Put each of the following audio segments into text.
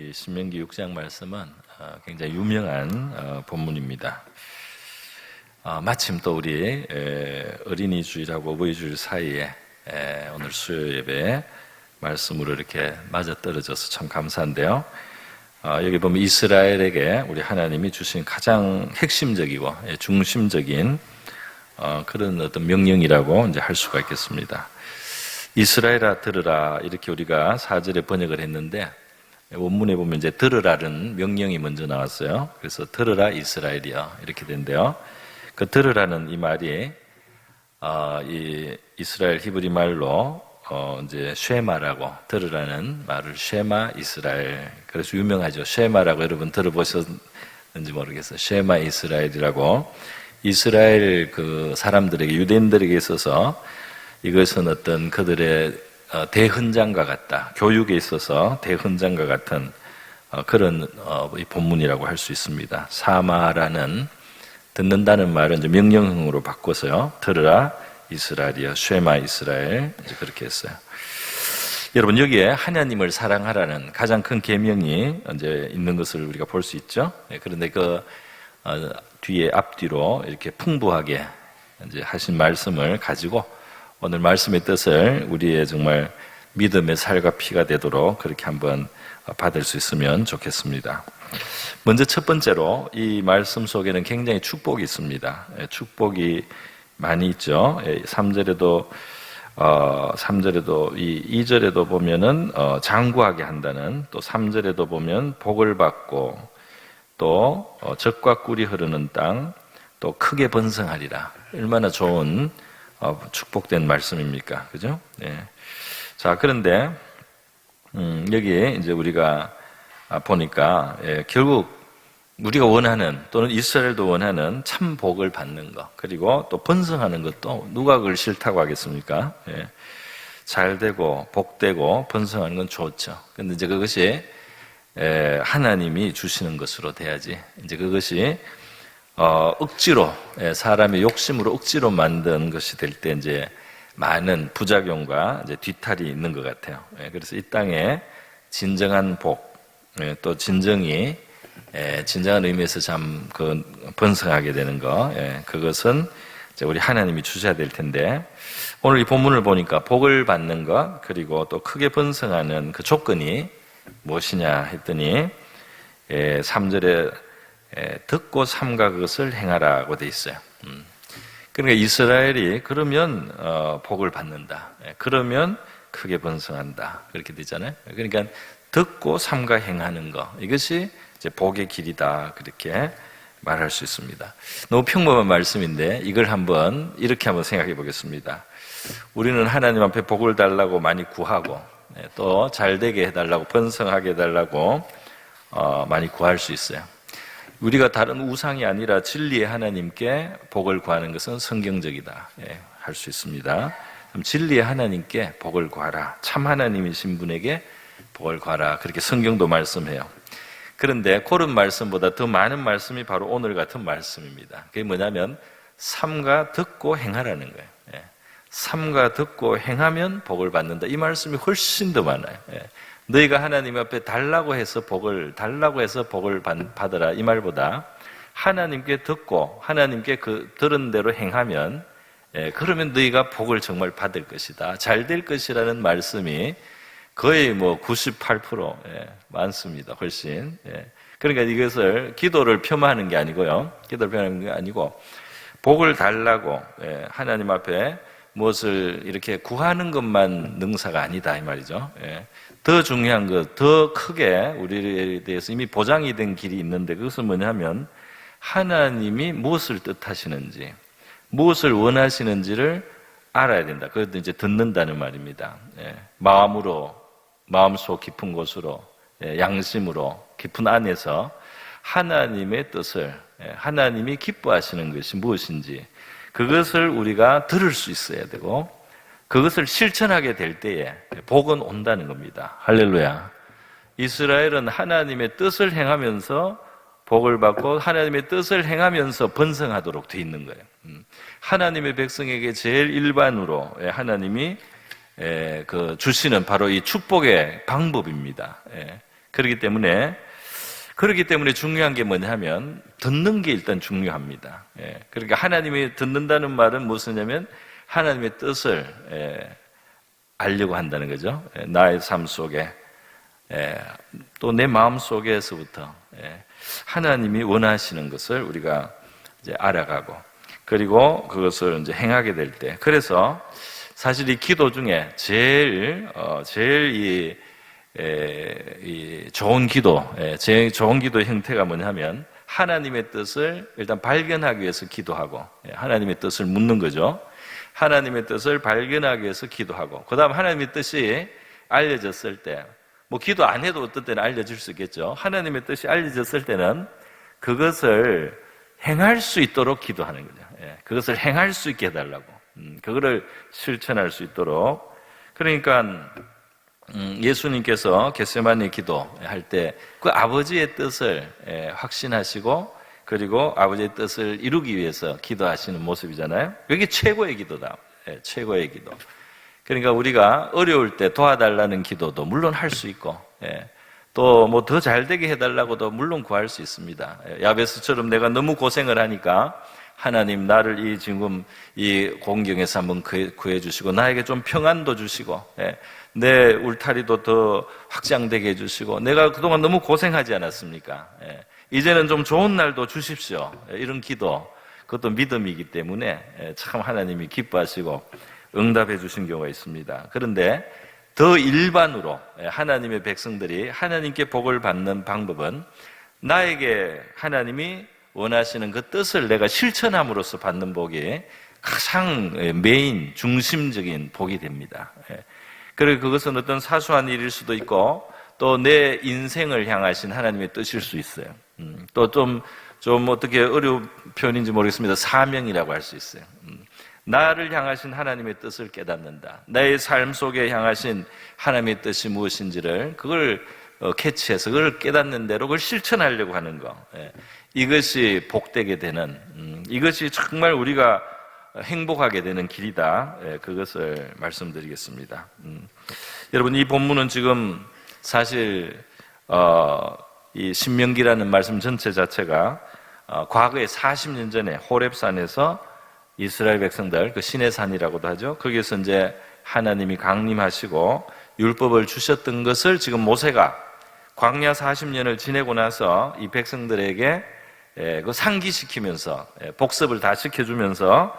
이 신명기 6장 말씀은 굉장히 유명한 본문입니다. 마침 또 우리 어린이 주일하고 어버이 주일 사이에 오늘 수요 예배 말씀으로 이렇게 맞아떨어져서 참 감사한데요. 여기 보면 이스라엘에게 우리 하나님이 주신 가장 핵심적이고 중심적인 그런 어떤 명령이라고 이제 할 수가 있겠습니다. 이스라엘아 들으라, 이렇게 우리가 4절에 번역을 했는데 원문에 보면 이제 들으라는 명령이 먼저 나왔어요. 그래서 들으라 이스라엘이여 이렇게 된대요. 그 들으라는 이 말이 이 이스라엘 히브리 말로 이제 쉐마라고, 들으라는 말을 쉐마 이스라엘, 그래서 유명하죠. 쉐마라고 여러분 들어보셨는지 모르겠어요. 쉐마 이스라엘이라고, 이스라엘 그 사람들에게, 유대인들에게 있어서 이것은 어떤 그들의 대헌장과 같다, 교육에 있어서 대헌장과 같은 그런 본문이라고 할 수 있습니다. 사마라는, 듣는다는 말은 이제 명령형으로 바꿔서요, 들으라 이스라엘이여, 쉐마 이스라엘, 이제 그렇게 했어요. 여러분, 여기에 하나님을 사랑하라는 가장 큰 계명이 이제 있는 것을 우리가 볼 수 있죠. 그런데 그 뒤에 앞뒤로 이렇게 풍부하게 이제 하신 말씀을 가지고 오늘 말씀의 뜻을 우리의 정말 믿음의 살과 피가 되도록 그렇게 한번 받을 수 있으면 좋겠습니다. 먼저 첫 번째로 이 말씀 속에는 굉장히 축복이 있습니다. 축복이 많이 있죠. 3절에도 이 2절에도 보면은 장구하게 한다는, 또 3절에도 보면 복을 받고, 또 젖과 꿀이 흐르는 땅, 또 크게 번성하리라. 얼마나 좋은 축복된 말씀입니까? 그죠? 네. 자, 그런데 여기에 이제 우리가 보니까 결국 우리가 원하는, 또는 이스라엘도 원하는 참 복을 받는 것, 그리고 또 번성하는 것도 누가 그걸 싫다고 하겠습니까? 잘 되고 복되고 번성하는 건 좋죠. 근데 이제 그것이 하나님이 주시는 것으로 돼야지, 이제 그것이 억지로, 사람의 욕심으로 억지로 만든 것이 될 때 이제 많은 부작용과 이제 뒤탈이 있는 것 같아요. 그래서 이 땅에 진정한 복, 또 진정한 의미에서 참 번성하게 되는 거, 그것은 이제 우리 하나님이 주셔야 될 텐데, 오늘 이 본문을 보니까 복을 받는 것, 그리고 또 크게 번성하는 그 조건이 무엇이냐 했더니 3절에 듣고 삼가 그것을 행하라고 돼 있어요. 그러니까 이스라엘이 그러면 복을 받는다, 그러면 크게 번성한다, 그렇게 되잖아요. 그러니까 듣고 삼가 행하는 것, 이것이 이제 복의 길이다, 그렇게 말할 수 있습니다. 너무 평범한 말씀인데 이걸 이렇게 한번 생각해 보겠습니다. 우리는 하나님 앞에 복을 달라고 많이 구하고, 또 잘되게 해달라고, 번성하게 해달라고 많이 구할 수 있어요. 우리가 다른 우상이 아니라 진리의 하나님께 복을 구하는 것은 성경적이다, 할 수 있습니다. 그럼 진리의 하나님께 복을 구하라, 참 하나님이신 분에게 복을 구하라, 그렇게 성경도 말씀해요. 그런데 그런 말씀보다 더 많은 말씀이 바로 오늘 같은 말씀입니다. 그게 뭐냐면 삼가 듣고 행하라는 거예요. 삼가 듣고 행하면 복을 받는다, 이 말씀이 훨씬 더 많아요. 너희가 하나님 앞에 달라고 해서 복을 받으라, 이 말보다 하나님께 듣고 하나님께 그 들은 대로 행하면, 그러면 너희가 복을 정말 받을 것이다, 잘 될 것이라는 말씀이 거의 98% 많습니다. 훨씬. 그러니까 이것을 기도를 폄하하는 게 아니고요. 기도를 폄하하는 게 아니고, 복을 달라고 하나님 앞에 무엇을 이렇게 구하는 것만 능사가 아니다, 이 말이죠. 더 중요한 것, 더 크게 우리에 대해서 이미 보장이 된 길이 있는데, 그것은 뭐냐면 하나님이 무엇을 뜻하시는지, 무엇을 원하시는지를 알아야 된다. 그것도 이제 듣는다는 말입니다. 마음속 깊은 곳으로, 양심으로 깊은 안에서 하나님의 뜻을, 하나님이 기뻐하시는 것이 무엇인지 그것을 우리가 들을 수 있어야 되고, 그것을 실천하게 될 때에 복은 온다는 겁니다. 할렐루야. 이스라엘은 하나님의 뜻을 행하면서 복을 받고, 하나님의 뜻을 행하면서 번성하도록 돼 있는 거예요. 하나님의 백성에게 제일 일반으로 하나님이 주시는 바로 이 축복의 방법입니다. 그렇기 때문에 중요한 게 뭐냐면 듣는 게 일단 중요합니다. 그러니까 하나님이 듣는다는 말은 무엇이냐면 하나님의 뜻을 알려고 한다는 거죠. 나의 삶 속에 또 내 마음 속에서부터 하나님이 원하시는 것을 우리가 이제 알아가고 그리고 그것을 이제 행하게 될 때, 그래서 사실 이 기도 중에 제일 이 좋은 기도, 제일 좋은 기도의 형태가 뭐냐면 하나님의 뜻을 일단 발견하기 위해서 기도하고 하나님의 뜻을 묻는 거죠. 하나님의 뜻을 발견하기 위해서 기도하고 그 다음 하나님의 뜻이 알려졌을 때, 뭐 기도 안 해도 어떤 때는 알려질 수 있겠죠. 하나님의 뜻이 알려졌을 때는 그것을 행할 수 있도록 기도하는 거죠. 그것을 행할 수 있게 해달라고, 그거를 실천할 수 있도록. 그러니까 예수님께서 겟세마네 기도할 때 그 아버지의 뜻을 확신하시고 그리고 아버지의 뜻을 이루기 위해서 기도하시는 모습이잖아요. 이게 최고의 기도다. 최고의 기도. 그러니까 우리가 어려울 때 도와달라는 기도도 물론 할 수 있고, 또 뭐 더 잘되게 해달라고도 물론 구할 수 있습니다. 야베스처럼 내가 너무 고생을 하니까 하나님 나를 지금 이 공경에서 한번 구해 주시고 나에게 좀 평안도 주시고 내 울타리도 더 확장되게 해주시고 내가 그동안 너무 고생하지 않았습니까? 이제는 좀 좋은 날도 주십시오. 이런 기도, 그것도 믿음이기 때문에 참 하나님이 기뻐하시고 응답해 주신 경우가 있습니다. 그런데 더 일반으로 하나님의 백성들이 하나님께 복을 받는 방법은 나에게 하나님이 원하시는 그 뜻을 내가 실천함으로써 받는 복이 가장 메인, 중심적인 복이 됩니다. 그리고 그것은 어떤 사소한 일일 수도 있고 또 내 인생을 향하신 하나님의 뜻일 수 있어요. 또 좀 어떻게 어려운 표현인지 모르겠습니다. 사명이라고 할 수 있어요. 나를 향하신 하나님의 뜻을 깨닫는다. 나의 삶 속에 향하신 하나님의 뜻이 무엇인지를 그걸 캐치해서 그걸 깨닫는 대로 그걸 실천하려고 하는 거. 이것이 복되게 되는, 이것이 정말 우리가 행복하게 되는 길이다. 그것을 말씀드리겠습니다. 여러분, 이 본문은 지금 사실 이 신명기라는 말씀 전체 자체가 과거에 40년 전에 호렙산에서 이스라엘 백성들, 그 신의 산이라고도 하죠. 거기에서 이제 하나님이 강림하시고 율법을 주셨던 것을 지금 모세가 광야 40년을 지내고 나서 이 백성들에게 그 상기시키면서 복습을 다 시켜주면서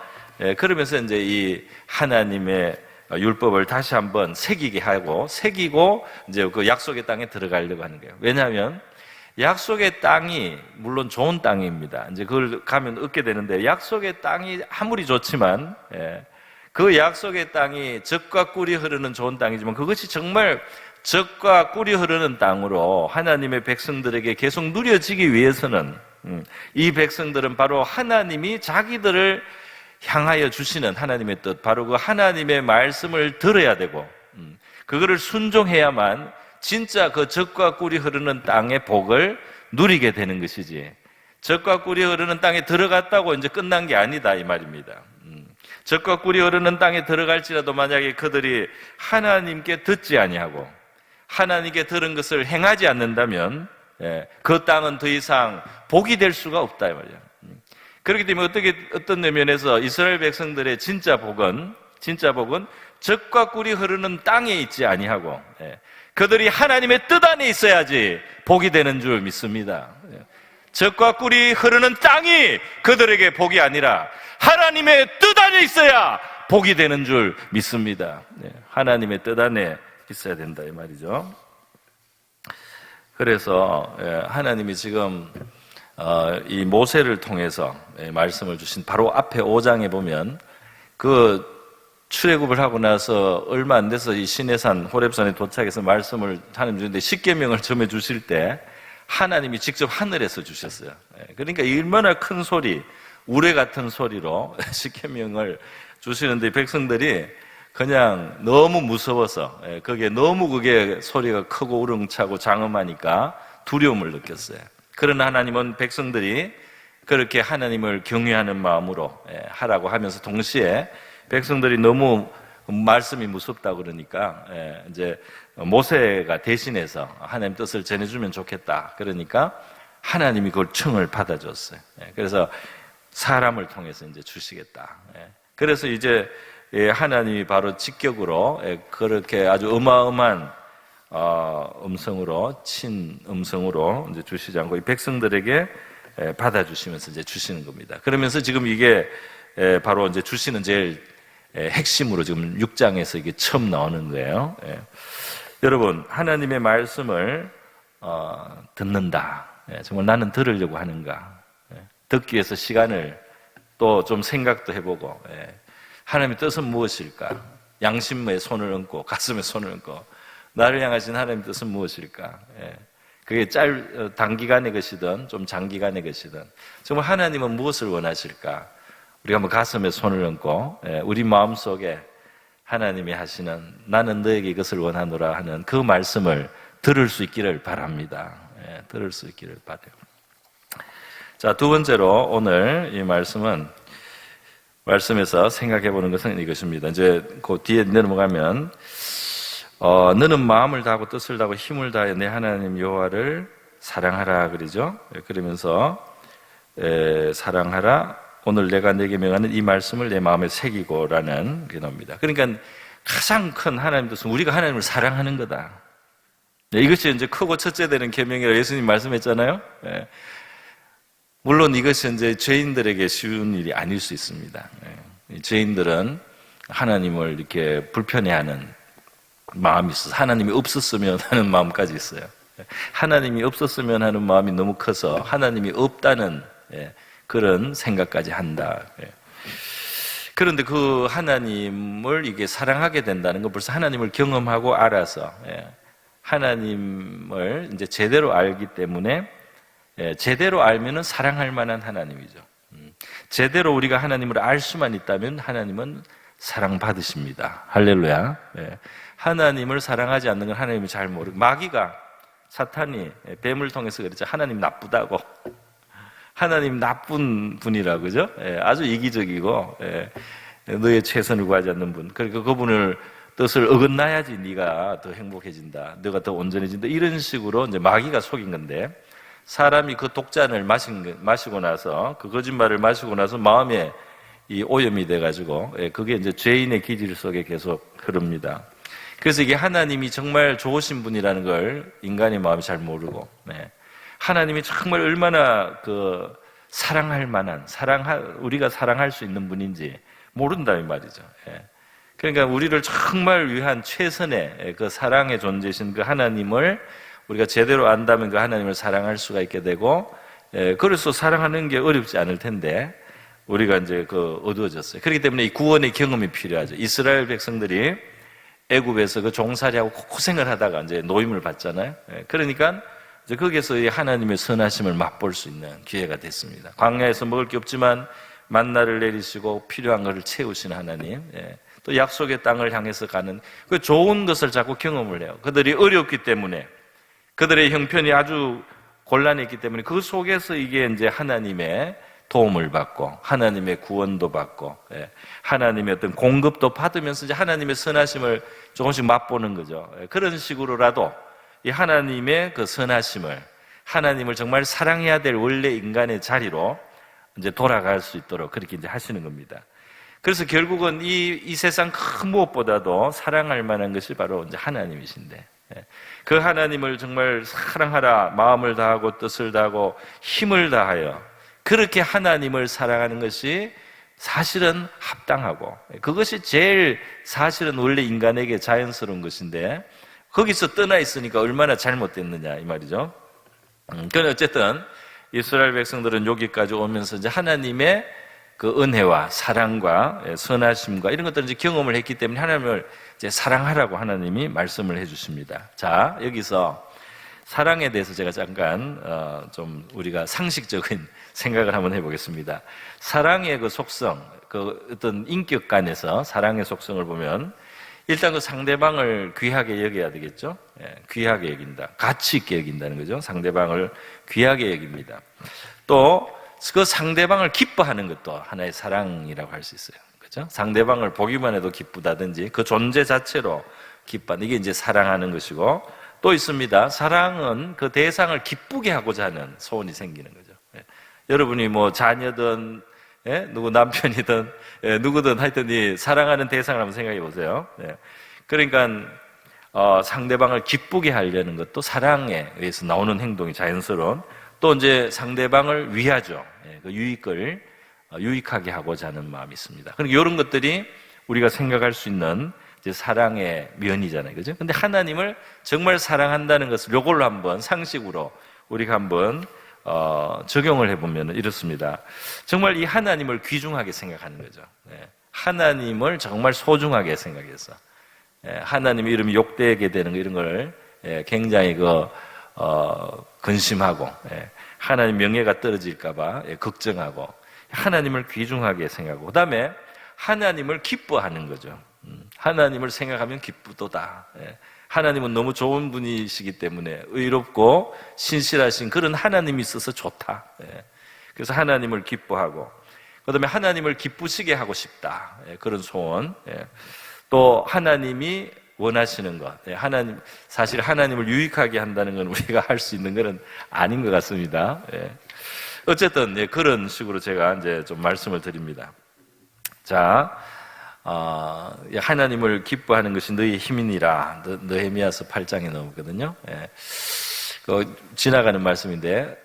그러면서 이제 이 하나님의 율법을 다시 한번 새기고 이제 그 약속의 땅에 들어가려고 하는 거예요. 왜냐하면 약속의 땅이 물론 좋은 땅입니다. 이제 그걸 가면 얻게 되는데 약속의 땅이 아무리 좋지만 그 약속의 땅이 젖과 꿀이 흐르는 좋은 땅이지만 그것이 정말 젖과 꿀이 흐르는 땅으로 하나님의 백성들에게 계속 누려지기 위해서는 이 백성들은 바로 하나님이 자기들을 향하여 주시는 하나님의 뜻, 바로 그 하나님의 말씀을 들어야 되고 그거를 순종해야만 진짜 그 젖과 꿀이 흐르는 땅의 복을 누리게 되는 것이지, 젖과 꿀이 흐르는 땅에 들어갔다고 이제 끝난 게 아니다 이 말입니다. 젖과 꿀이 흐르는 땅에 들어갈지라도 만약에 그들이 하나님께 듣지 아니하고 하나님께 들은 것을 행하지 않는다면 그 땅은 더 이상 복이 될 수가 없다 이 말이에요. 그렇기 때문에 어떤 면에서 이스라엘 백성들의 진짜 복은 젖과 꿀이 흐르는 땅에 있지 아니하고 그들이 하나님의 뜻 안에 있어야지 복이 되는 줄 믿습니다. 젖과 꿀이 흐르는 땅이 그들에게 복이 아니라 하나님의 뜻 안에 있어야 복이 되는 줄 믿습니다. 하나님의 뜻 안에 있어야 된다 이 말이죠. 그래서 하나님이 지금 이 모세를 통해서 말씀을 주신 바로 앞에 5장에 보면 그 출애굽을 하고 나서 얼마 안 돼서 이 시내산 호렙산에 도착해서 말씀을 하나님 주는데 십계명을 전해 주실 때 하나님이 직접 하늘에서 주셨어요. 그러니까 얼마나 큰 소리, 우레 같은 소리로 십계명을 주시는데 백성들이 그냥 너무 무서워서 그게 소리가 크고 우렁차고 장엄하니까 두려움을 느꼈어요. 그러나 하나님은 백성들이 그렇게 하나님을 경외하는 마음으로 하라고 하면서 동시에 백성들이 너무 말씀이 무섭다 그러니까 이제 모세가 대신해서 하나님 뜻을 전해주면 좋겠다. 그러니까 하나님이 그걸 청을 받아줬어요. 그래서 사람을 통해서 이제 주시겠다. 그래서 이제 하나님이 바로 직격으로 그렇게 아주 어마어마한 음성으로 친음성으로 이제 주시지 않고 이 백성들에게 받아주시면서 이제 주시는 겁니다. 그러면서 지금 이게 바로 이제 주시는 제일 핵심으로 지금 6장에서 이게 처음 나오는 거예요. 여러분, 하나님의 말씀을 듣는다. 정말 나는 들으려고 하는가? 듣기 위해서 시간을 또 좀 생각도 해보고, 하나님의 뜻은 무엇일까? 양심에 손을 얹고 가슴에 손을 얹고 나를 향하신 하나님의 뜻은 무엇일까? 그게 단기간의 것이든 좀 장기간의 것이든 정말 하나님은 무엇을 원하실까? 우리가 한번 가슴에 손을 얹고 우리 마음속에 하나님이 하시는 나는 너에게 이것을 원하노라 하는 그 말씀을 들을 수 있기를 바랍니다. 들을 수 있기를 바라요. 자, 두 번째로 오늘 이 말씀에서 생각해 보는 것은 이것입니다. 이제 그 뒤에 넘어가면 너는 마음을 다하고 뜻을 다하고 힘을 다해 내 하나님 여호와를 사랑하라 그러죠. 그러면서 사랑하라 오늘 내가 내게 명하는 이 말씀을 내 마음에 새기고라는 게 나옵니다. 그러니까 가장 큰 하나님 뜻은 우리가 하나님을 사랑하는 거다. 이것이 이제 크고 첫째 되는 계명이라고 예수님 말씀했잖아요. 물론 이것이 이제 죄인들에게 쉬운 일이 아닐 수 있습니다. 죄인들은 하나님을 이렇게 불편해하는 마음이 있어서 하나님이 없었으면 하는 마음까지 있어요. 하나님이 없었으면 하는 마음이 너무 커서 하나님이 없다는 그런 생각까지 한다. 그런데 그 하나님을 이게 사랑하게 된다는 건 벌써 하나님을 경험하고 알아서 하나님을 이제 제대로 알기 때문에 제대로 알면은 사랑할 만한 하나님이죠. 제대로 우리가 하나님을 알 수만 있다면 하나님은 사랑받으십니다. 할렐루야. 하나님을 사랑하지 않는 건 하나님이 잘 모르고 마귀가 사탄이 뱀을 통해서 그랬죠. 하나님 나쁘다고. 하나님 나쁜 분이라 그죠? 아주 이기적이고 너의 최선을 구하지 않는 분. 그러니까 그분을 뜻을 어긋나야지 네가 더 행복해진다. 너가 더 온전해진다. 이런 식으로 이제 마귀가 속인 건데 사람이 그 독잔을 마시고 나서 그 거짓말을 마시고 나서 마음에 이 오염이 돼가지고 그게 이제 죄인의 기질 속에 계속 흐릅니다. 그래서 이게 하나님이 정말 좋으신 분이라는 걸 인간의 마음이 잘 모르고 하나님이 정말 얼마나 그 사랑할 만한 우리가 사랑할 수 있는 분인지 모른다 이 말이죠. 그러니까 우리를 정말 위한 최선의 그 사랑의 존재이신 그 하나님을 우리가 제대로 안다면 그 하나님을 사랑할 수가 있게 되고, 그래서 사랑하는 게 어렵지 않을 텐데, 우리가 이제 어두워졌어요. 그렇기 때문에 이 구원의 경험이 필요하죠. 이스라엘 백성들이 애굽에서 그 종살이하고 고생을 하다가 이제 노임을 받잖아요. 그러니까 이제 거기에서 이 하나님의 선하심을 맛볼 수 있는 기회가 됐습니다. 광야에서 먹을 게 없지만 만나를 내리시고 필요한 것을 채우신 하나님, 또 약속의 땅을 향해서 가는 그 좋은 것을 자꾸 경험을 해요. 그들이 어렵기 때문에 그들의 형편이 아주 곤란했기 때문에 그 속에서 이게 이제 하나님의 도움을 받고 하나님의 구원도 받고 하나님의 어떤 공급도 받으면서 이제 하나님의 선하심을 조금씩 맛보는 거죠. 그런 식으로라도 이 하나님의 그 선하심을 하나님을 정말 사랑해야 될 원래 인간의 자리로 이제 돌아갈 수 있도록 그렇게 이제 하시는 겁니다. 그래서 결국은 이 세상 큰 무엇보다도 사랑할 만한 것이 바로 이제 하나님이신데 그 하나님을 정말 사랑하라 마음을 다하고 뜻을 다하고 힘을 다하여 그렇게 하나님을 사랑하는 것이 사실은 합당하고 그것이 제일 사실은 원래 인간에게 자연스러운 것인데 거기서 떠나 있으니까 얼마나 잘못됐느냐 이 말이죠. 그런데 어쨌든 이스라엘 백성들은 여기까지 오면서 이제 하나님의 그 은혜와 사랑과 선하심과 이런 것들을 이제 경험을 했기 때문에 하나님을 이제 사랑하라고 하나님이 말씀을 해주십니다. 자, 여기서 사랑에 대해서 제가 잠깐 좀 우리가 상식적인 생각을 한번 해보겠습니다. 사랑의 그 속성, 그 어떤 인격간에서 사랑의 속성을 보면 일단 그 상대방을 귀하게 여겨야 되겠죠. 귀하게 여긴다, 가치 있게 여긴다는 거죠. 상대방을 귀하게 여깁니다. 또 그 상대방을 기뻐하는 것도 하나의 사랑이라고 할 수 있어요. 그죠? 그렇죠? 상대방을 보기만 해도 기쁘다든지 그 존재 자체로 기뻐하는 이게 이제 사랑하는 것이고, 또 있습니다. 사랑은 그 대상을 기쁘게 하고자 하는 소원이 생기는 거죠. 여러분이 뭐 자녀든 누구 남편이든 누구든 하여튼 이 사랑하는 대상을 한번 생각해 보세요. 그러니까 상대방을 기쁘게 하려는 것도 사랑에 의해서 나오는 행동이 자연스러운, 또 이제 상대방을 위하죠. 그 유익을 유익하게 하고자 하는 마음이 있습니다. 그러니까 이런 것들이 우리가 생각할 수 있는 이제 사랑의 면이잖아요. 그죠? 근데 하나님을 정말 사랑한다는 것을 요걸로 한번 상식으로 우리가 한번 적용을 해보면 이렇습니다. 정말 이 하나님을 귀중하게 생각하는 거죠. 하나님을 정말 소중하게 생각해서 하나님의 이름이 욕되게 되는 거, 이런 걸 굉장히 근심하고 하나님 명예가 떨어질까봐 걱정하고 하나님을 귀중하게 생각하고, 그 다음에 하나님을 기뻐하는 거죠. 하나님을 생각하면 기쁘도다. 하나님은 너무 좋은 분이시기 때문에 의롭고 신실하신 그런 하나님이 있어서 좋다. 그래서 하나님을 기뻐하고, 그 다음에 하나님을 기쁘시게 하고 싶다. 그런 소원. 또 하나님이 원하시는 것. 사실 하나님을 유익하게 한다는 건 우리가 할 수 있는 것은 아닌 것 같습니다. 어쨌든 그런 식으로 제가 이제 좀 말씀을 드립니다. 자, 하나님을 기뻐하는 것이 너희의 힘이니라. 느헤미야서 8장에 나오거든요. 지나가는 말씀인데,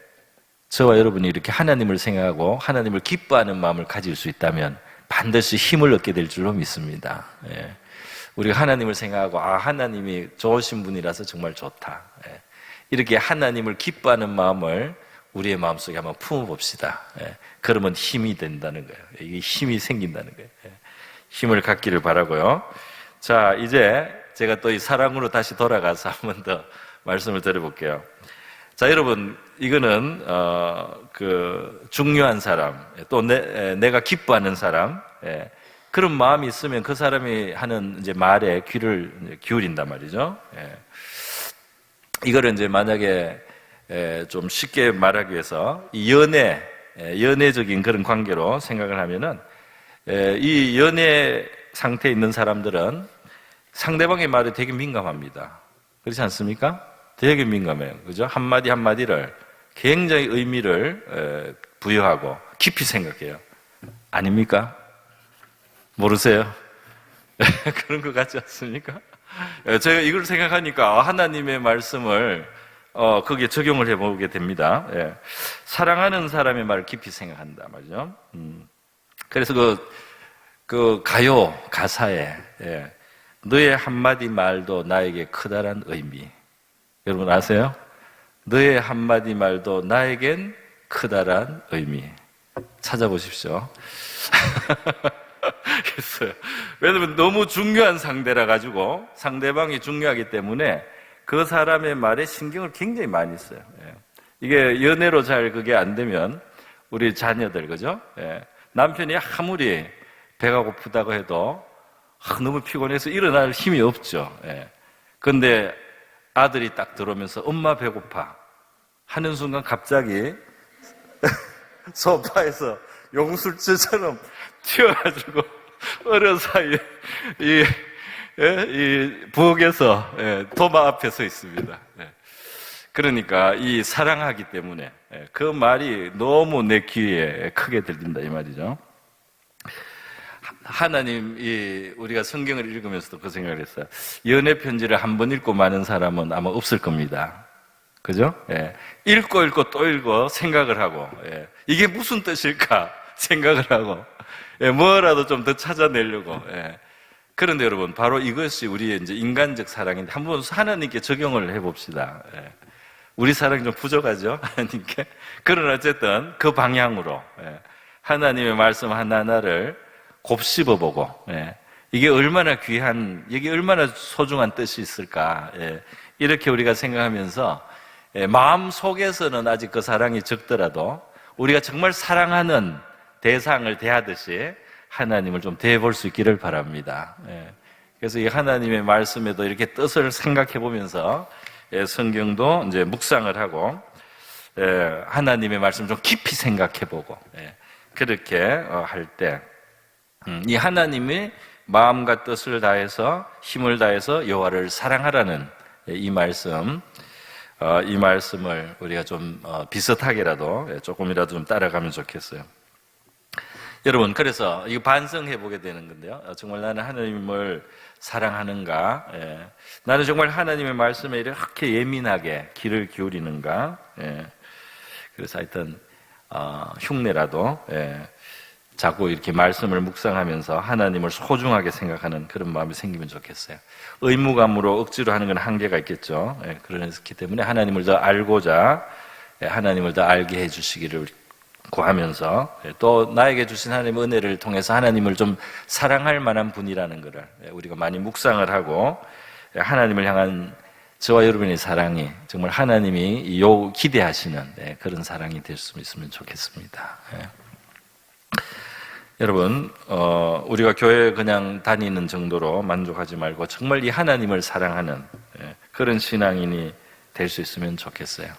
저와 여러분이 이렇게 하나님을 생각하고 하나님을 기뻐하는 마음을 가질 수 있다면 반드시 힘을 얻게 될 줄로 믿습니다. 우리가 하나님을 생각하고 하나님이 좋으신 분이라서 정말 좋다. 이렇게 하나님을 기뻐하는 마음을 우리의 마음속에 한번 품어봅시다. 그러면 힘이 된다는 거예요. 이게 힘이 생긴다는 거예요. 힘을 갖기를 바라고요. 자, 이제 제가 또 이 사랑으로 다시 돌아가서 한 번 더 말씀을 드려볼게요. 자, 여러분, 이거는 중요한 사람, 또 내가 기뻐하는 사람, 그런 마음이 있으면 그 사람이 하는 이제 말에 귀를 기울인단 말이죠. 이거를 이제 만약에 좀 쉽게 말하기 위해서 이 연애적인 그런 관계로 생각을 하면은, 이 연애 상태에 있는 사람들은 상대방의 말에 되게 민감합니다. 그렇지 않습니까? 되게 민감해요. 그죠? 한마디 한마디를 굉장히 의미를 부여하고 깊이 생각해요. 아닙니까? 모르세요? 그런 것 같지 않습니까? 제가 이걸 생각하니까 하나님의 말씀을 거기에 적용을 해보게 됩니다. 사랑하는 사람의 말을 깊이 생각한다 말이죠. 그래서 그 가요 가사에 너의 한마디 말도 나에게 크다란 의미, 여러분 아세요? 너의 한마디 말도 나에겐 크다란 의미. 찾아보십시오. 있어요. 왜냐면 너무 중요한 상대라 가지고, 상대방이 중요하기 때문에 그 사람의 말에 신경을 굉장히 많이 써요. 이게 연애로 잘 그게 안 되면 우리 자녀들, 그죠? 남편이 아무리 배가 고프다고 해도 너무 피곤해서 일어날 힘이 없죠. 그런데 아들이 딱 들어오면서 엄마 배고파 하는 순간 갑자기 소파에서 용술처럼 튀어가지고 어른 사이에 이 부엌에서 도마 앞에 서 있습니다. 그러니까 이 사랑하기 때문에 그 말이 너무 내 귀에 크게 들린다 이 말이죠. 하나님, 우리가 성경을 읽으면서도 그 생각을 했어요. 연애 편지를 한 번 읽고 마는 사람은 아마 없을 겁니다. 그죠? 읽고 또 읽고 생각을 하고, 이게 무슨 뜻일까 생각을 하고, 뭐라도 좀 더 찾아내려고. 그런데 여러분, 바로 이것이 우리의 이제 인간적 사랑인데 한번 하나님께 적용을 해봅시다. 우리 사랑이 좀 부족하죠? 하나님께. 그러나 어쨌든 그 방향으로 하나님의 말씀 하나하나를 곱씹어보고, 이게 얼마나 귀한, 이게 얼마나 소중한 뜻이 있을까, 이렇게 우리가 생각하면서 마음 속에서는 아직 그 사랑이 적더라도 우리가 정말 사랑하는 대상을 대하듯이 하나님을 좀 대해볼 수 있기를 바랍니다. 그래서 이 하나님의 말씀에도 이렇게 뜻을 생각해 보면서 성경도 이제 묵상을 하고 하나님의 말씀 좀 깊이 생각해 보고 그렇게 할 때 이 하나님의 마음과 뜻을 다해서 힘을 다해서 여호와를 사랑하라는 이 말씀을 우리가 좀 비슷하게라도 조금이라도 좀 따라가면 좋겠어요. 여러분, 그래서 이거 반성해 보게 되는 건데요. 정말 나는 하나님을 사랑하는가? 나는 정말 하나님의 말씀에 이렇게 예민하게 귀를 기울이는가? 그래서 하여튼 흉내라도 자꾸 이렇게 말씀을 묵상하면서 하나님을 소중하게 생각하는 그런 마음이 생기면 좋겠어요. 의무감으로 억지로 하는 건 한계가 있겠죠. 그렇기 때문에 하나님을 더 알고자 하나님을 더 알게 해주시기를 구하면서 또 나에게 주신 하나님의 은혜를 통해서 하나님을 좀 사랑할 만한 분이라는 것을 우리가 많이 묵상을 하고 하나님을 향한 저와 여러분의 사랑이 정말 하나님이 기대하시는 그런 사랑이 될 수 있으면 좋겠습니다. 여러분, 우리가 교회 그냥 다니는 정도로 만족하지 말고 정말 이 하나님을 사랑하는 그런 신앙인이 될 수 있으면 좋겠어요.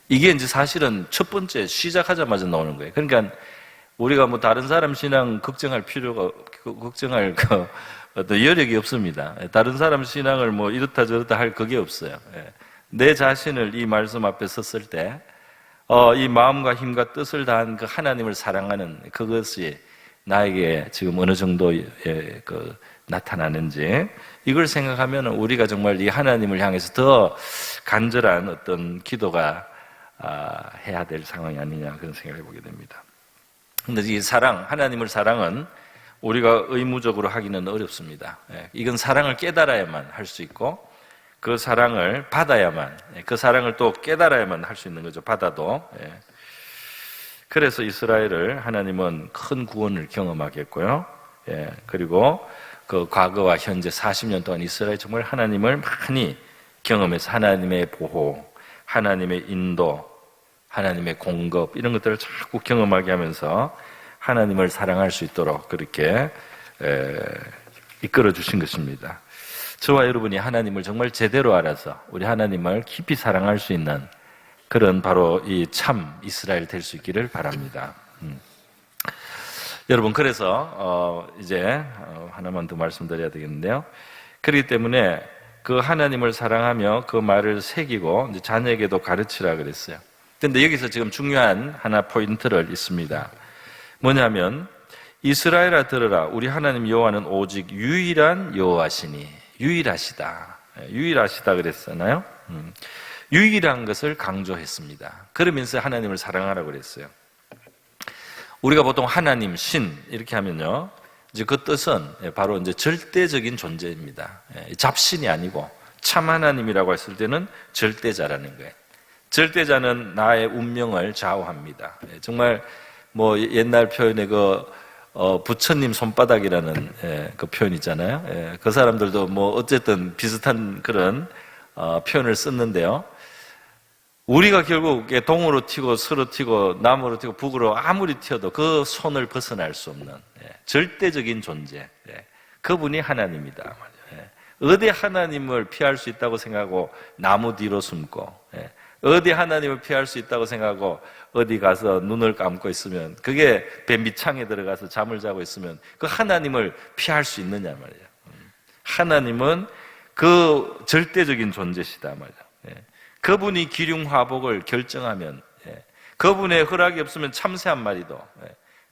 이게 이제 사실은 첫 번째 시작하자마자 나오는 거예요. 그러니까 우리가 뭐 다른 사람 신앙 걱정할 어떤 여력이 없습니다. 다른 사람 신앙을 뭐 이렇다 저렇다 할 그게 없어요. 내 자신을 이 말씀 앞에 섰을 때 이 마음과 힘과 뜻을 다한 그 하나님을 사랑하는 그것이 나에게 지금 어느 정도 나타나는지 이걸 생각하면 우리가 정말 이 하나님을 향해서 더 간절한 어떤 기도가 해야 될 상황이 아니냐 그런 생각을 해보게 됩니다. 그런데 이 하나님을 사랑은 우리가 의무적으로 하기는 어렵습니다. 이건 사랑을 깨달아야만 할 수 있고 그 사랑을 받아야만, 그 사랑을 또 깨달아야만 할 수 있는 거죠. 받아도. 그래서 이스라엘을 하나님은 큰 구원을 경험하게 했고요. 그리고 그 과거와 현재 40년 동안 이스라엘이 정말 하나님을 많이 경험해서 하나님의 보호, 하나님의 인도, 하나님의 공급 이런 것들을 자꾸 경험하게 하면서 하나님을 사랑할 수 있도록 그렇게 이끌어 주신 것입니다. 저와 여러분이 하나님을 정말 제대로 알아서 우리 하나님을 깊이 사랑할 수 있는 그런 바로 이 참 이스라엘 될 수 있기를 바랍니다. 여러분, 그래서 이제 하나만 더 말씀드려야 되겠는데요. 그렇기 때문에 그 하나님을 사랑하며 그 말을 새기고 이제 자녀에게도 가르치라 그랬어요. 그런데 여기서 지금 중요한 하나 포인트를 있습니다. 뭐냐면 이스라엘아 들으라, 우리 하나님 여호와는 오직 유일한 여호와시니. 유일하시다 그랬잖아요. 유일한 것을 강조했습니다. 그러면서 하나님을 사랑하라고 그랬어요. 우리가 보통 하나님, 신 이렇게 하면요, 이제 그 뜻은 바로 이제 절대적인 존재입니다. 잡신이 아니고 참 하나님이라고 했을 때는 절대자라는 거예요. 절대자는 나의 운명을 좌우합니다. 정말 뭐 옛날 표현에 부처님 손바닥이라는 그 표현 있잖아요. 그 사람들도 뭐 어쨌든 비슷한 그런 표현을 썼는데요. 우리가 결국 동으로 튀고 서로 튀고 남으로 튀고 북으로 아무리 튀어도 그 손을 벗어날 수 없는 절대적인 존재, 그분이 하나님이다. 어디 하나님을 피할 수 있다고 생각하고 나무 뒤로 숨고, 어디 하나님을 피할 수 있다고 생각하고 어디 가서 눈을 감고 있으면, 그게 배 밑창에 들어가서 잠을 자고 있으면 그 하나님을 피할 수 있느냐 말이에요. 하나님은 그 절대적인 존재시다 말이에요. 그분이 기륭화복을 결정하면, 그분의 허락이 없으면 참새 한 마리도,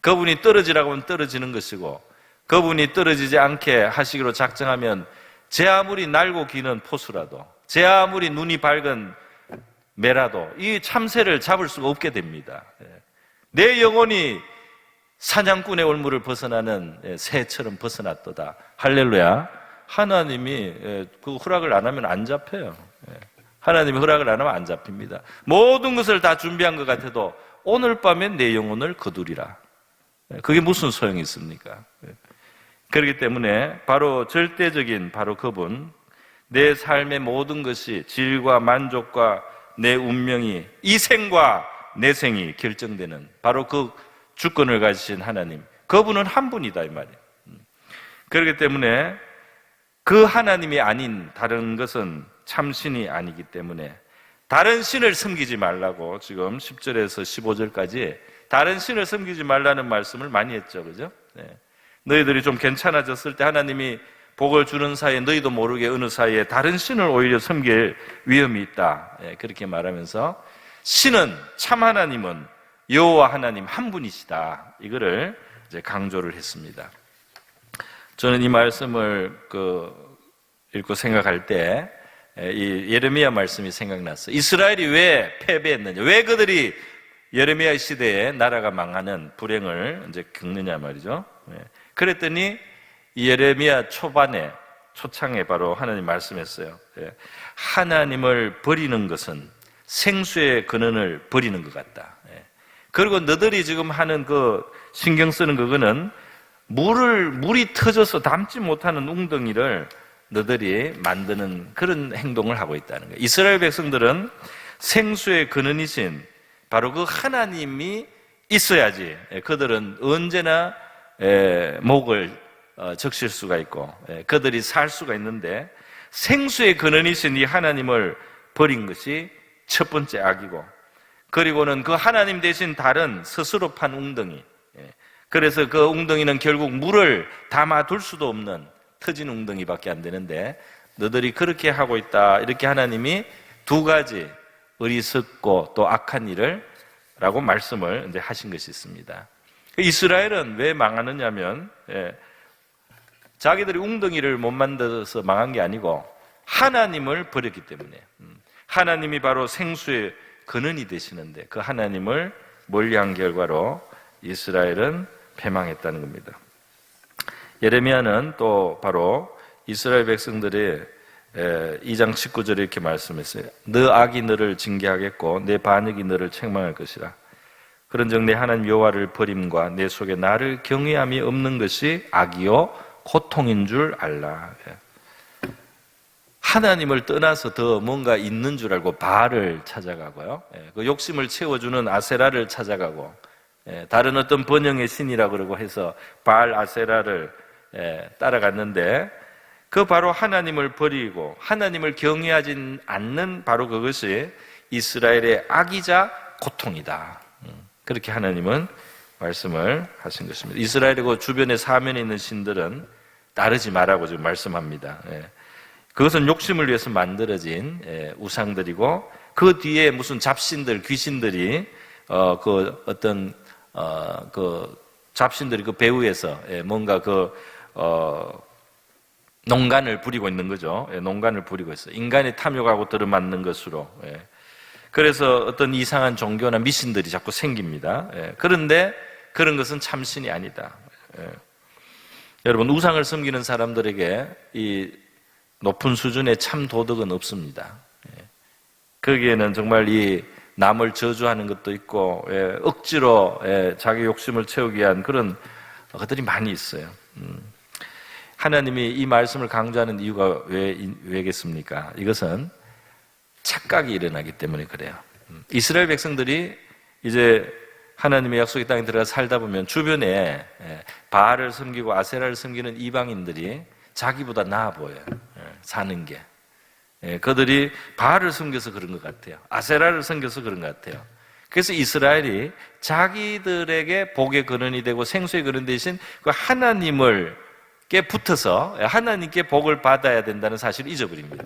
그분이 떨어지라고 하면 떨어지는 것이고, 그분이 떨어지지 않게 하시기로 작정하면 제 아무리 날고 기는 포수라도, 제 아무리 눈이 밝은 매라도 이 참새를 잡을 수가 없게 됩니다. 내 영혼이 사냥꾼의 올무를 벗어나는 새처럼 벗어났도다. 할렐루야. 하나님이 그 허락을 안 하면 안 잡혀요. 하나님이 허락을 안 하면 안 잡힙니다. 모든 것을 다 준비한 것 같아도 오늘 밤에 내 영혼을 거두리라. 그게 무슨 소용이 있습니까? 그렇기 때문에 바로 절대적인 바로 그분, 내 삶의 모든 것이 질과 만족과 내 운명이, 이 생과 내 생이 결정되는 바로 그 주권을 가지신 하나님, 그분은 한 분이다 이 말이에요. 그렇기 때문에 그 하나님이 아닌 다른 것은 참신이 아니기 때문에 다른 신을 섬기지 말라고 지금 10절에서 15절까지 다른 신을 섬기지 말라는 말씀을 많이 했죠. 그죠? 너희들이 좀 괜찮아졌을 때 하나님이 복을 주는 사이에 너희도 모르게 어느 사이에 다른 신을 오히려 섬길 위험이 있다. 그렇게 말하면서 신은, 참 하나님은 여호와 하나님 한 분이시다. 이거를 이제 강조를 했습니다. 저는 이 말씀을 읽고 생각할 때 이 예레미야 말씀이 생각났어요. 이스라엘이 왜 패배했느냐? 왜 그들이 예레미야 시대에 나라가 망하는 불행을 이제 겪느냐 말이죠. 그랬더니 예레미야 초창에 바로 하나님 말씀했어요. 하나님을 버리는 것은 생수의 근원을 버리는 것 같다. 그리고 너들이 지금 하는 신경 쓰는 그거는 물이 터져서 담지 못하는 웅덩이를 너들이 만드는 그런 행동을 하고 있다는 거예요. 이스라엘 백성들은 생수의 근원이신 바로 그 하나님이 있어야지 그들은 언제나 목을 적실 수가 있고 그들이 살 수가 있는데, 생수의 근원이신 이 하나님을 버린 것이 첫 번째 악이고, 그리고는 그 하나님 대신 다른 스스로 판 웅덩이, 그래서 그 웅덩이는 결국 물을 담아둘 수도 없는 터진 웅덩이밖에 안 되는데 너들이 그렇게 하고 있다. 이렇게 하나님이 두 가지 어리석고 또 악한 일을 라고 말씀을 이제 하신 것이 있습니다. 이스라엘은 왜 망하느냐면 자기들이 웅덩이를 못 만들어서 망한 게 아니고 하나님을 버렸기 때문에, 하나님이 바로 생수의 근원이 되시는데 그 하나님을 멀리한 결과로 이스라엘은 패망했다는 겁니다. 예레미야는 또 바로 이스라엘 백성들이 2장 19절에 이렇게 말씀했어요. 너 악이 너를 징계하겠고 내 반역이 너를 책망할 것이라. 그런즉 내 하나님 여호와를 버림과 내 속에 나를 경외함이 없는 것이 악이요 고통인 줄 알라. 하나님을 떠나서 더 뭔가 있는 줄 알고 바알을 찾아가고요, 그 욕심을 채워주는 아세라를 찾아가고, 다른 어떤 번영의 신이라 그러고 해서 바알 아세라를 따라갔는데, 그 바로 하나님을 버리고 하나님을 경외하지 않는 바로 그것이 이스라엘의 악이자 고통이다. 그렇게 하나님은 말씀을 하신 것입니다. 이스라엘의 그 주변에 사면에 있는 신들은 따르지 말라고 지금 말씀합니다. 그것은 욕심을 위해서 만들어진 우상들이고, 그 뒤에 무슨 잡신들, 귀신들이 잡신들이 그 배후에서 뭔가 농간을 부리고 있는 거죠. 농간을 부리고 있어요. 인간이 탐욕하고 들어맞는 것으로. 그래서 어떤 이상한 종교나 미신들이 자꾸 생깁니다. 그런데 그런 것은 참신이 아니다. 여러분, 우상을 섬기는 사람들에게 이 높은 수준의 참 도덕은 없습니다. 거기에는 정말 이 남을 저주하는 것도 있고, 억지로 자기 욕심을 채우기 위한 그런 것들이 많이 있어요. 하나님이 이 말씀을 강조하는 이유가 왜겠습니까? 이것은 착각이 일어나기 때문에 그래요. 이스라엘 백성들이 이제 하나님의 약속의 땅에 들어가 살다 보면 주변에 바알을 섬기고 아세라를 섬기는 이방인들이 자기보다 나아 보여요. 사는 게. 그들이 바알을 섬겨서 그런 것 같아요. 아세라를 섬겨서 그런 것 같아요. 그래서 이스라엘이 자기들에게 복의 근원이 되고 생수의 근원 대신 그 하나님을 붙어서 하나님께 복을 받아야 된다는 사실을 잊어버립니다.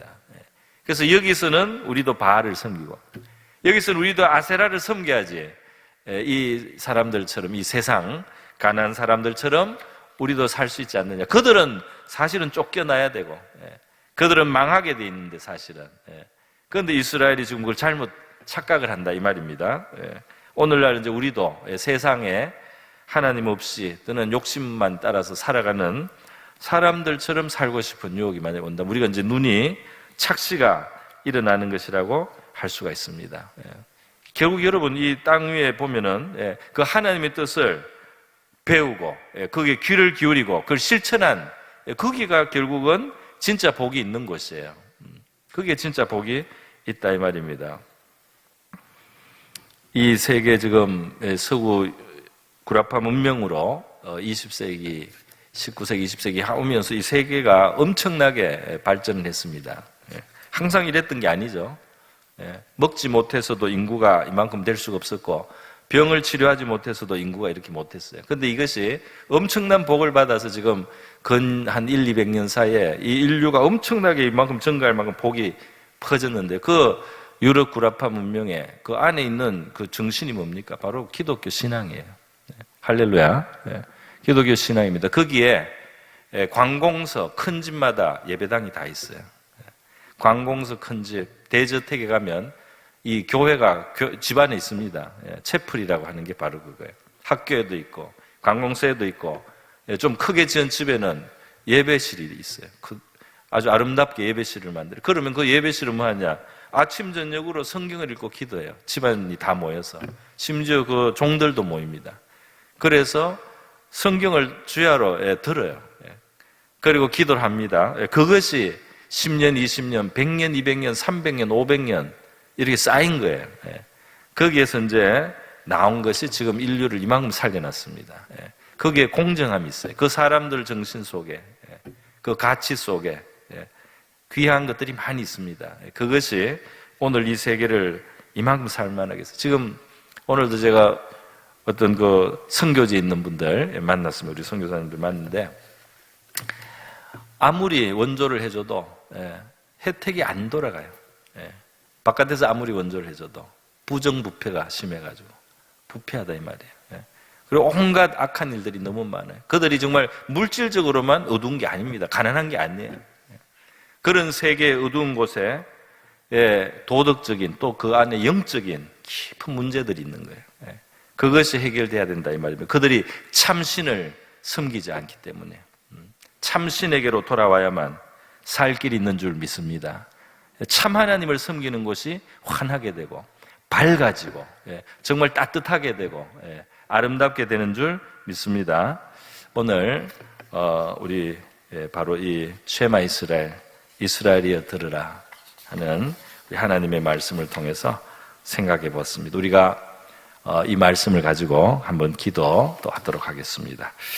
그래서 여기서는 우리도 바알을 섬기고, 여기서는 우리도 아세라를 섬겨야지 이 사람들처럼, 이 세상 가난한 사람들처럼 우리도 살 수 있지 않느냐. 그들은 사실은 쫓겨나야 되고, 그들은 망하게 돼 있는데 사실은. 그런데 이스라엘이 지금 그걸 잘못 착각을 한다 이 말입니다. 오늘날 이제 우리도 세상에 하나님 없이 또는 욕심만 따라서 살아가는 사람들처럼 살고 싶은 유혹이 만약 온다. 우리가 이제 눈이 착시가 일어나는 것이라고 할 수가 있습니다. 결국 여러분, 이 땅 위에 보면은 그 하나님의 뜻을 배우고 거기에 귀를 기울이고 그걸 실천한, 거기가 결국은 진짜 복이 있는 곳이에요. 그게 진짜 복이 있다 이 말입니다. 이 세계 지금 서구 구라파 문명으로 20세기, 19세기, 20세기 오면서 이 세계가 엄청나게 발전을 했습니다. 항상 이랬던 게 아니죠. 먹지 못해서도 인구가 이만큼 될 수가 없었고, 병을 치료하지 못해서도 인구가 이렇게 못했어요. 근데 이것이 엄청난 복을 받아서 지금 근 한 1, 200년 사이에 이 인류가 엄청나게 이만큼 증가할 만큼 복이 퍼졌는데 그 유럽 구라파 문명의 그 안에 있는 그 정신이 뭡니까? 바로 기독교 신앙이에요. 할렐루야. 기독교 신앙입니다. 거기에 관공서 큰 집마다 예배당이 다 있어요. 관공서 큰 집, 대저택에 가면 이 교회가 집안에 있습니다. 채플이라고 하는 게 바로 그거예요. 학교에도 있고 관공서에도 있고 좀 크게 지은 집에는 예배실이 있어요. 아주 아름답게 예배실을 만들어요. 그러면 그 예배실은 뭐 하냐? 아침 저녁으로 성경을 읽고 기도해요. 집안이 다 모여서. 심지어 그 종들도 모입니다. 그래서 성경을 주야로 들어요. 그리고 기도를 합니다. 그것이 10년, 20년, 100년, 200년, 300년, 500년 이렇게 쌓인 거예요. 거기에서 이제 나온 것이 지금 인류를 이만큼 살려놨습니다. 거기에 공정함이 있어요. 그 사람들 정신 속에, 그 가치 속에 귀한 것들이 많이 있습니다. 그것이 오늘 이 세계를 이만큼 살만하게 해서 지금 오늘도 제가 어떤 그 선교지에 있는 분들 만났습니다. 우리 선교사님들 만났는데 아무리 원조를 해줘도 혜택이 안 돌아가요. 바깥에서 아무리 원조를 해줘도 부정부패가 심해가지고 부패하다 이 말이에요. 그리고 온갖 악한 일들이 너무 많아요. 그들이 정말 물질적으로만 어두운 게 아닙니다. 가난한 게 아니에요. 그런 세계의 어두운 곳에 도덕적인 또 그 안에 영적인 깊은 문제들이 있는 거예요. 그것이 해결돼야 된다 이 말입니다. 그들이 참신을 섬기지 않기 때문에 참신에게로 돌아와야만 살 길이 있는 줄 믿습니다. 참 하나님을 섬기는 것이 환하게 되고 밝아지고 정말 따뜻하게 되고 아름답게 되는 줄 믿습니다. 오늘 우리 바로 이 쉐마 이스라엘이여 들으라 하는 우리 하나님의 말씀을 통해서 생각해 보았습니다. 우리가 이 말씀을 가지고 한번 기도 또 하도록 하겠습니다.